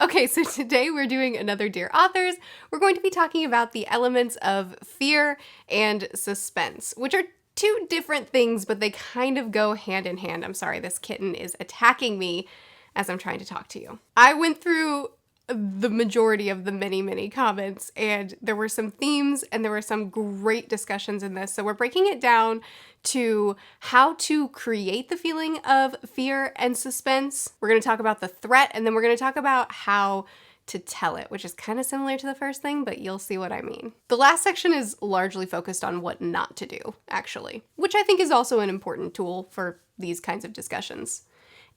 Okay, so today we're doing another Dear Authors. We're going to be talking about the elements of fear and suspense, which are two different things, but they kind of go hand in hand. I'm sorry, this kitten is attacking me as I'm trying to talk to you. I went through the majority of the many comments, and there were some themes and there were some great discussions in this. So we're breaking it down to how to create the feeling of fear and suspense. We're going to talk about the threat, and then we're going to talk about how to tell it, which is kind of similar to the first thing, but you'll see what I mean. The last section is largely focused on what not to do, actually, which I think is also an important tool for these kinds of discussions.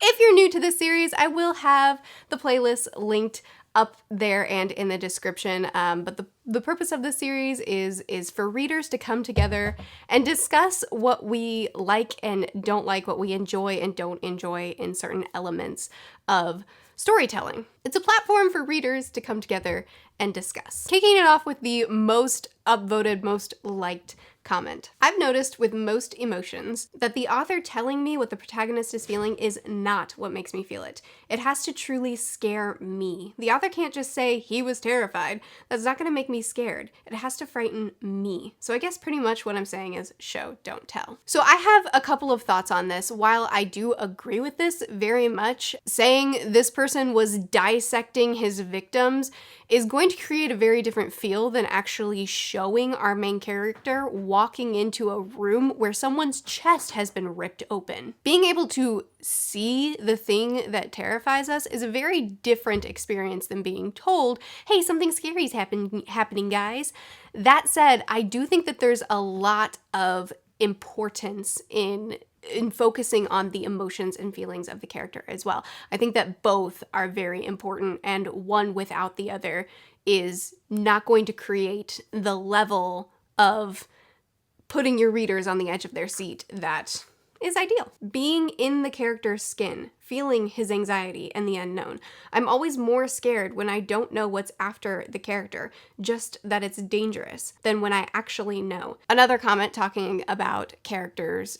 If you're new to this series, I will have the playlist linked up there and in the description, but the purpose of this series is for readers to come together and discuss what we like and don't like, what we enjoy and don't enjoy in certain elements of storytelling. It's a platform for readers to come together and discuss. Kicking it off with the most upvoted, most liked comment. I've noticed with most emotions that the author telling me what the protagonist is feeling is not what makes me feel it. It has to truly scare me. The author can't just say he was terrified. That's not going to make me scared. It has to frighten me. So I guess pretty much what I'm saying is show, don't tell. So I have a couple of thoughts on this. While I do agree with this very much, saying this person was dissecting his victims is going to create a very different feel than actually showing our main character walking into a room where someone's chest has been ripped open. Being able to see the thing that terrifies us is a very different experience than being told, hey, something scary is happening, guys. That said, I do think that there's a lot of importance in focusing on the emotions and feelings of the character as well. I think that both are very important, and one without the other is not going to create the level of putting your readers on the edge of their seat that is ideal. Being in the character's skin, feeling his anxiety and the unknown. I'm always more scared when I don't know what's after the character, just that it's dangerous, than when I actually know. Another comment talking about characters'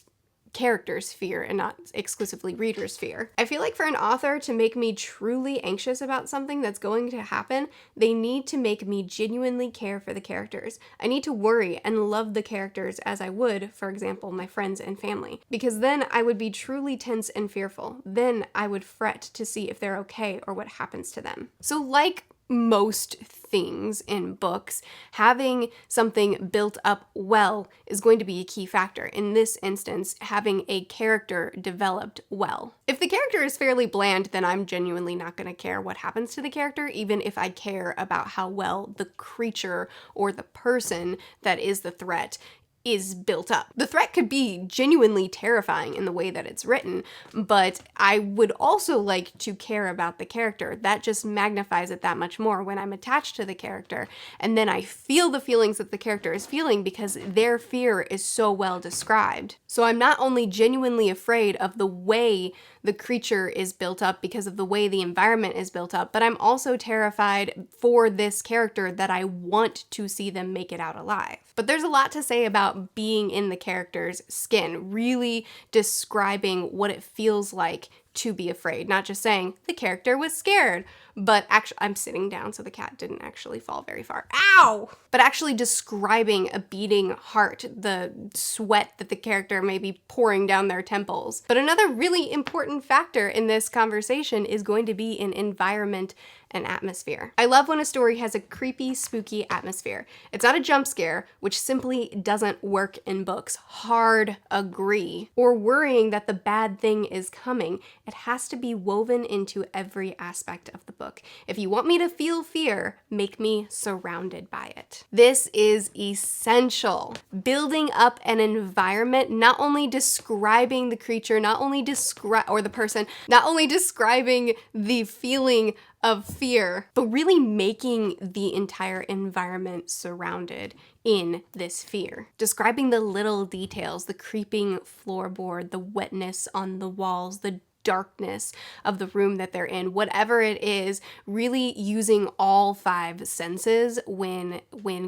fear and not exclusively readers' fear. I feel like for an author to make me truly anxious about something that's going to happen, they need to make me genuinely care for the characters. I need to worry and love the characters as I would, for example, my friends and family, because then I would be truly tense and fearful. Then I would fret to see if they're okay or what happens to them. So like most things in books, having something built up well is going to be a key factor. In this instance, having a character developed well. If the character is fairly bland, then I'm genuinely not going to care what happens to the character, even if I care about how well the creature or the person that is the threat is built up. The threat could be genuinely terrifying in the way that it's written, but I would also like to care about the character. That just magnifies it that much more when I'm attached to the character, and then I feel the feelings that the character is feeling because their fear is so well described. So I'm not only genuinely afraid of the way the creature is built up because of the way the environment is built up, but I'm also terrified for this character that I want to see them make it out alive. But there's a lot to say about being in the character's skin, really describing what it feels like to be afraid, not just saying the character was scared, but actually, I'm sitting down so the cat didn't actually fall very far. Ow! But actually describing a beating heart, the sweat that the character may be pouring down their temples. But another really important factor in this conversation is going to be an environment and atmosphere. I love when a story has a creepy, spooky atmosphere. It's not a jump scare, which simply doesn't work in books. Hard agree. Or worrying that the bad thing is coming. It has to be woven into every aspect of the book. If you want me to feel fear, make me surrounded by it. This is essential. Building up an environment, not only describing the creature, or the person, not only describing the feeling of fear, but really making the entire environment surrounded in this fear. Describing the little details, the creeping floorboard, the wetness on the walls, the darkness of the room that they're in, whatever it is, really using all five senses when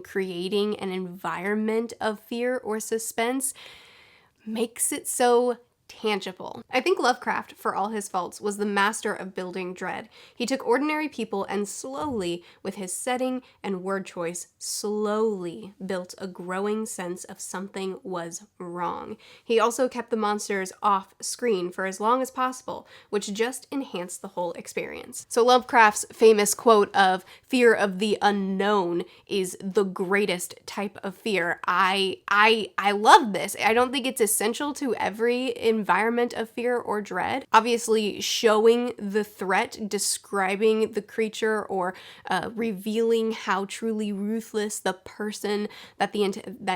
creating an environment of fear or suspense makes it so tangible. I think Lovecraft, for all his faults, was the master of building dread. He took ordinary people and slowly, with his setting and word choice, slowly built a growing sense of something was wrong. He also kept the monsters off screen for as long as possible, which just enhanced the whole experience. So Lovecraft's famous quote of fear of the unknown is the greatest type of fear. I love this. I don't think it's essential to every environment of fear or dread. Obviously, showing the threat, describing the creature, or revealing how truly ruthless the person that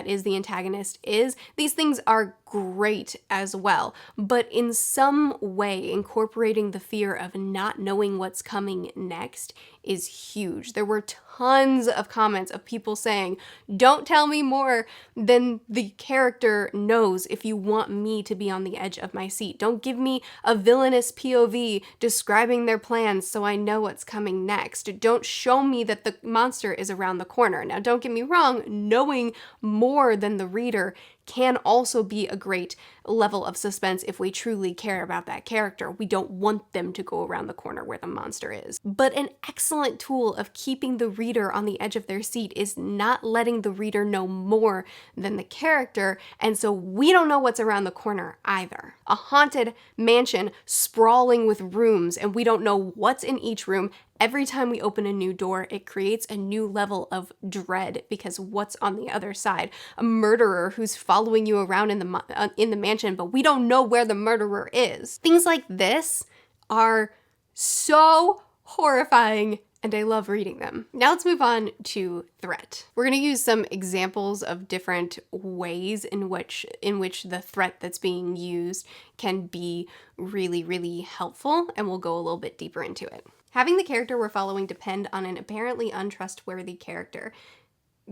is the antagonist is, these things are great as well. But in some way, incorporating the fear of not knowing what's coming next is huge. There were tons of comments of people saying, don't tell me more than the character knows if you want me to be on the edge of my seat. Don't give me a villainous POV describing their plans so I know what's coming next. Don't show me that the monster is around the corner. Now, don't get me wrong, knowing more than the reader can also be a great level of suspense if we truly care about that character. We don't want them to go around the corner where the monster is. But an excellent tool of keeping the reader on the edge of their seat is not letting the reader know more than the character, and so we don't know what's around the corner either. A haunted mansion sprawling with rooms, and we don't know what's in each room. Every time we open a new door, it creates a new level of dread because what's on the other side? A murderer who's following you around in the mansion, but we don't know where the murderer is. Things like this are so horrifying, and I love reading them. Now let's move on to threat. We're going to use some examples of different ways in which the threat that's being used can be really, really helpful, and we'll go a little bit deeper into it. Having the character we're following depend on an apparently untrustworthy character,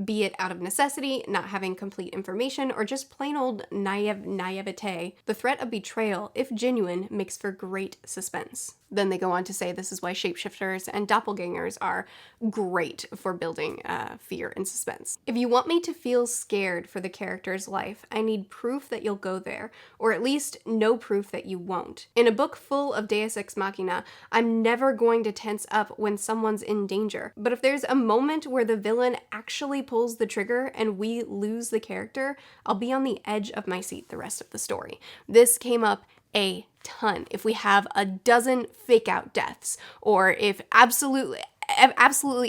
be it out of necessity, not having complete information, or just plain old naivete, the threat of betrayal, if genuine, makes for great suspense. Then they go on to say this is why shapeshifters and doppelgangers are great for building fear and suspense. If you want me to feel scared for the character's life, I need proof that you'll go there, or at least no proof that you won't. In a book full of Deus Ex Machina, I'm never going to tense up when someone's in danger. But if there's a moment where the villain actually pulls the trigger and we lose the character, I'll be on the edge of my seat the rest of the story. This came up a ton. If we have a dozen fake out deaths, or if absolutely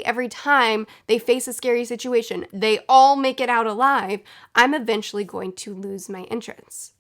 every time they face a scary situation, they all make it out alive, I'm eventually going to lose my interest.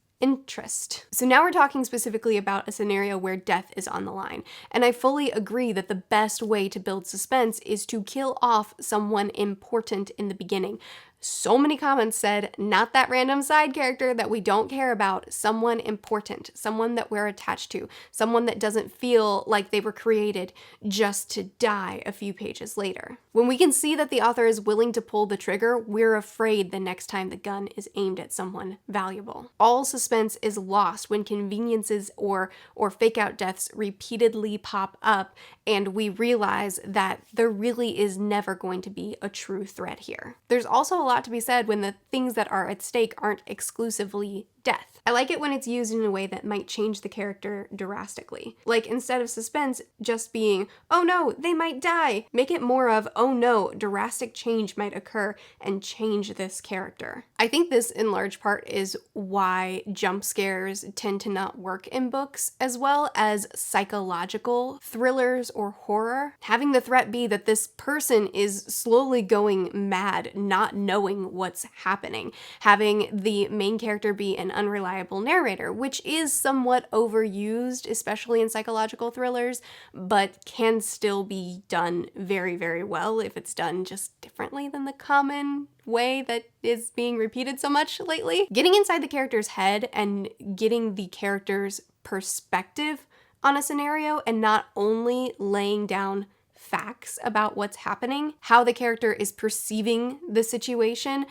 So now we're talking specifically about a scenario where death is on the line. And I fully agree that the best way to build suspense is to kill off someone important in the beginning. So many comments said, not that random side character that we don't care about, someone important, someone that we're attached to, someone that doesn't feel like they were created just to die a few pages later. When we can see that the author is willing to pull the trigger, we're afraid the next time the gun is aimed at someone valuable. All suspense is lost when conveniences or fake out deaths repeatedly pop up and we realize that there really is never going to be a true threat here. There's also a lot to be said when the things that are at stake aren't exclusively death. I like it when it's used in a way that might change the character drastically. Like instead of suspense just being, oh no, they might die, make it more of, oh no, drastic change might occur and change this character. I think this in large part is why jump scares tend to not work in books as well as psychological thrillers or horror. Having the threat be that this person is slowly going mad, not knowing what's happening. Having the main character be an unreliable narrator, which is somewhat overused, especially in psychological thrillers, but can still be done very, very well if it's done just differently than the common way that is being repeated so much lately. Getting inside the character's head and getting the character's perspective on a scenario and not only laying down facts about what's happening, how the character is perceiving the situation,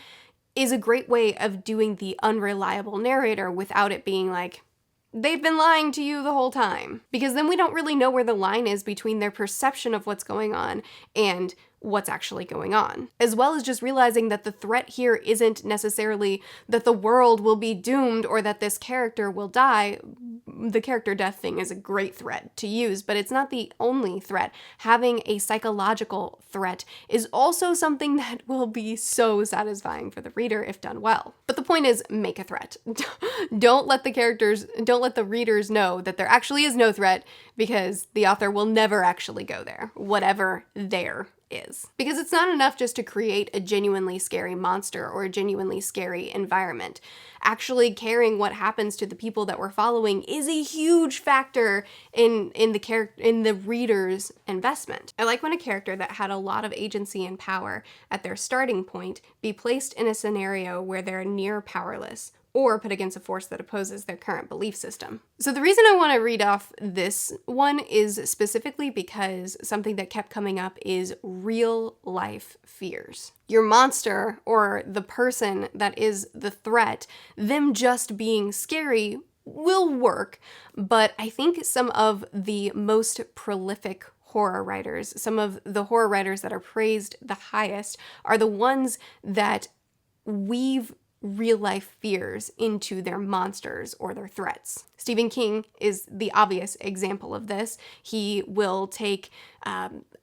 is a great way of doing the unreliable narrator without it being like, they've been lying to you the whole time. Because then we don't really know where the line is between their perception of what's going on and what's actually going on, as well as just realizing that the threat here isn't necessarily that the world will be doomed or that this character will die. The character death thing is a great threat to use, but it's not the only threat. Having a psychological threat is also something that will be so satisfying for the reader if done well. But the point is, make a threat. Don't let the readers know that there actually is no threat, because the author will never actually go there, whatever there is. Because it's not enough just to create a genuinely scary monster or a genuinely scary environment. Actually caring what happens to the people that we're following is a huge factor in the reader's investment. I like when a character that had a lot of agency and power at their starting point be placed in a scenario where they're near powerless, or put against a force that opposes their current belief system. So the reason I want to read off this one is specifically because something that kept coming up is real life fears. Your monster, or the person that is the threat, them just being scary will work, but I think some of the most prolific horror writers, some of the horror writers that are praised the highest, are the ones that weave real life fears into their monsters or their threats. Stephen King is the obvious example of this. He will take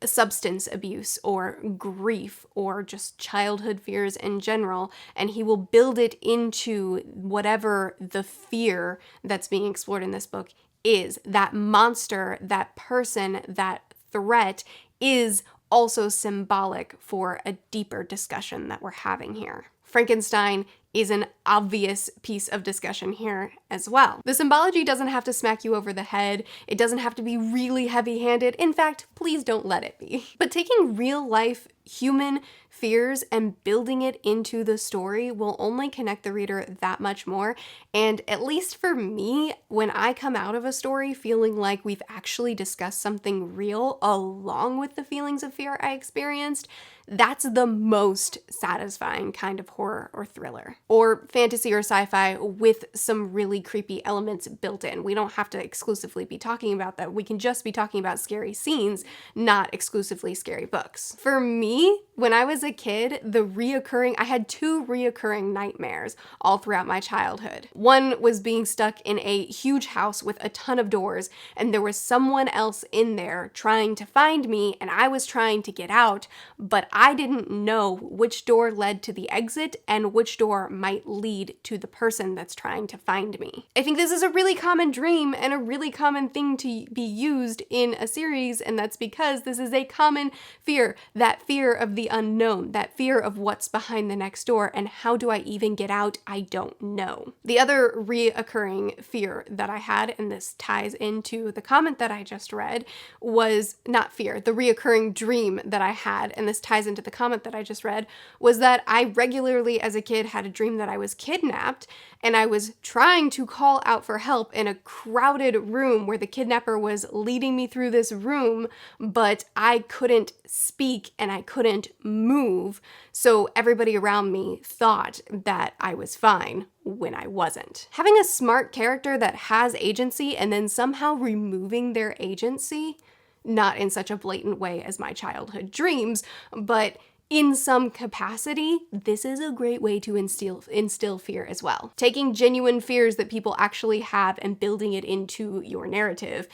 substance abuse or grief or just childhood fears in general, and he will build it into whatever the fear that's being explored in this book is. That monster, that person, that threat is also symbolic for a deeper discussion that we're having here. Frankenstein is an obvious piece of discussion here as well. The symbology doesn't have to smack you over the head. It doesn't have to be really heavy-handed. In fact, please don't let it be. But taking real life human fears and building it into the story will only connect the reader that much more. And at least for me, when I come out of a story feeling like we've actually discussed something real along with the feelings of fear I experienced, that's the most satisfying kind of horror or thriller. Or fantasy or sci-fi with some really creepy elements built in. We don't have to exclusively be talking about that. We can just be talking about scary scenes, not exclusively scary books. For me, when I was a kid, I had 2 reoccurring nightmares all throughout my childhood. One was being stuck in a huge house with a ton of doors, and there was someone else in there trying to find me, and I was trying to get out, but I didn't know which door led to the exit and which door might lead to the person that's trying to find me. I think this is a really common dream and a really common thing to be used in a series, and that's because this is a common fear, that fear of the unknown, that fear of what's behind the next door, and how do I even get out? I don't know. The other reoccurring fear that I had, and this ties into the comment that I just read, was not fear, the reoccurring dream that I had, and this ties into the comment that I just read, was that I regularly as a kid had a dream that I was kidnapped, and I was trying to call out for help in a crowded room where the kidnapper was leading me through this room, but I couldn't speak and I couldn't move, so everybody around me thought that I was fine when I wasn't. Having a smart character that has agency and then somehow removing their agency, not in such a blatant way as my childhood dreams, but in some capacity, this is a great way to instill fear as well. Taking genuine fears that people actually have and building it into your narrative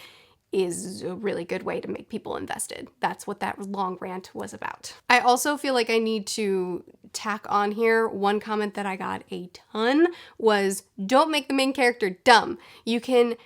is a really good way to make people invested. That's what that long rant was about. I also feel like I need to tack on here one comment that I got a ton was, don't make the main character dumb. You can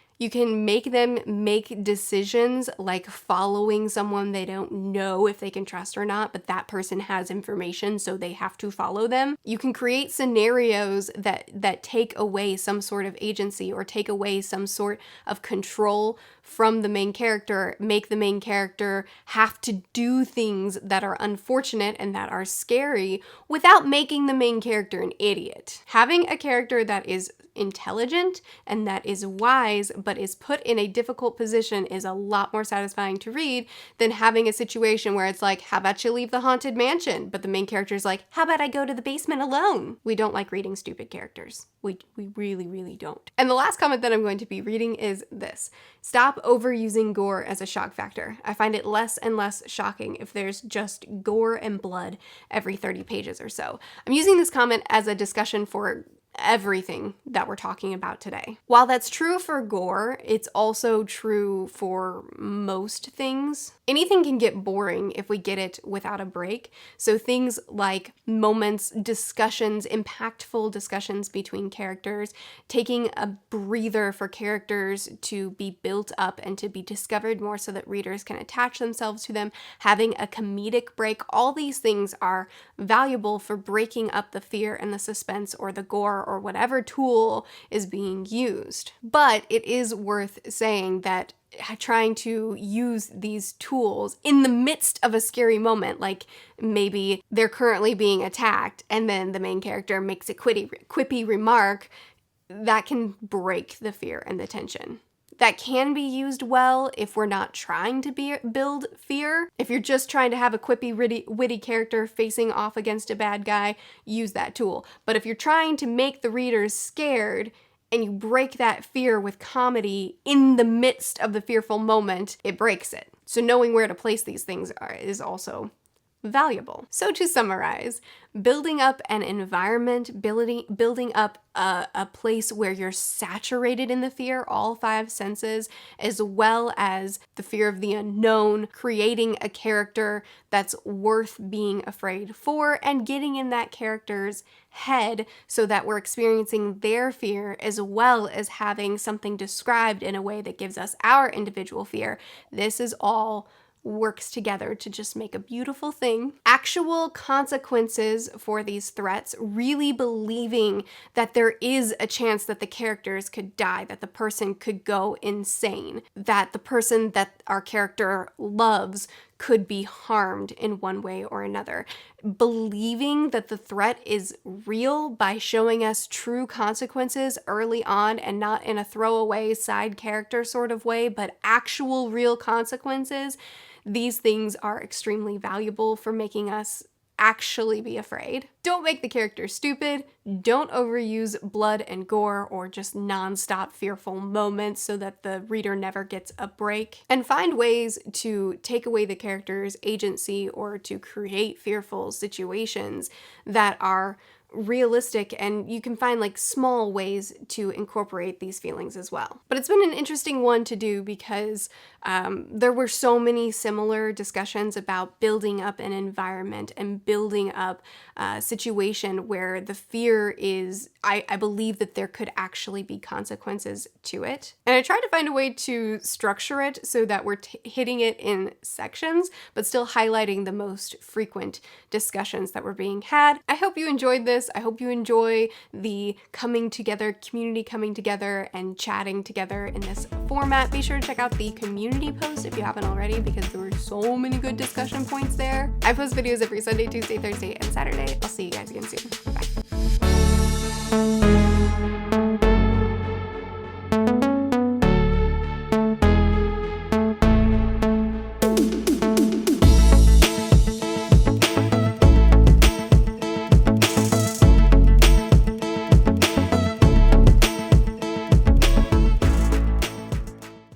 make them make decisions like following someone they don't know if they can trust or not, but that person has information, so they have to follow them. You can create scenarios that take away some sort of agency or take away some sort of control from the main character, make the main character have to do things that are unfortunate and that are scary without making the main character an idiot. Having a character that is intelligent and that is wise, but is put in a difficult position is a lot more satisfying to read than having a situation where it's like, how about you leave the haunted mansion? But the main character is like, how about I go to the basement alone? We don't like reading stupid characters. We really, really don't. And the last comment that I'm going to be reading is this. Stop overusing gore as a shock factor. I find it less and less shocking if there's just gore and blood every 30 pages or so. I'm using this comment as a discussion for everything that we're talking about today. While that's true for gore, it's also true for most things. Anything can get boring if we get it without a break. So things like moments, discussions, impactful discussions between characters, taking a breather for characters to be built up and to be discovered more so that readers can attach themselves to them, having a comedic break, all these things are valuable for breaking up the fear and the suspense or the gore or whatever tool is being used. But it is worth saying that trying to use these tools in the midst of a scary moment, like maybe they're currently being attacked and then the main character makes a quippy remark, that can break the fear and the tension. That can be used well if we're not trying to build fear. If you're just trying to have a quippy, witty character facing off against a bad guy, use that tool. But if you're trying to make the readers scared and you break that fear with comedy in the midst of the fearful moment, it breaks it. So knowing where to place these things is also valuable. So to summarize, building up an environment, building up a place where you're saturated in the fear, all 5 senses, as well as the fear of the unknown, creating a character that's worth being afraid for, and getting in that character's head so that we're experiencing their fear as well as having something described in a way that gives us our individual fear. This is all works together to just make a beautiful thing. Actual consequences for these threats, really believing that there is a chance that the characters could die, that the person could go insane, that the person that our character loves could be harmed in one way or another. Believing that the threat is real by showing us true consequences early on and not in a throwaway side character sort of way, but actual real consequences. These things are extremely valuable for making us actually be afraid. Don't make the character stupid. Don't overuse blood and gore or just non-stop fearful moments so that the reader never gets a break. And find ways to take away the character's agency or to create fearful situations that are realistic, and you can find like small ways to incorporate these feelings as well. But it's been an interesting one to do because there were so many similar discussions about building up an environment and building up a situation where the fear is, I believe that there could actually be consequences to it. And I tried to find a way to structure it so that we're hitting it in sections, but still highlighting the most frequent discussions that were being had. I hope you enjoyed this. I hope you enjoy the coming together, community coming together and chatting together in this format. Be sure to check out the community post if you haven't already, because there were so many good discussion points there. I post videos every Sunday, Tuesday, Thursday, and Saturday. I'll see you guys again soon. Bye.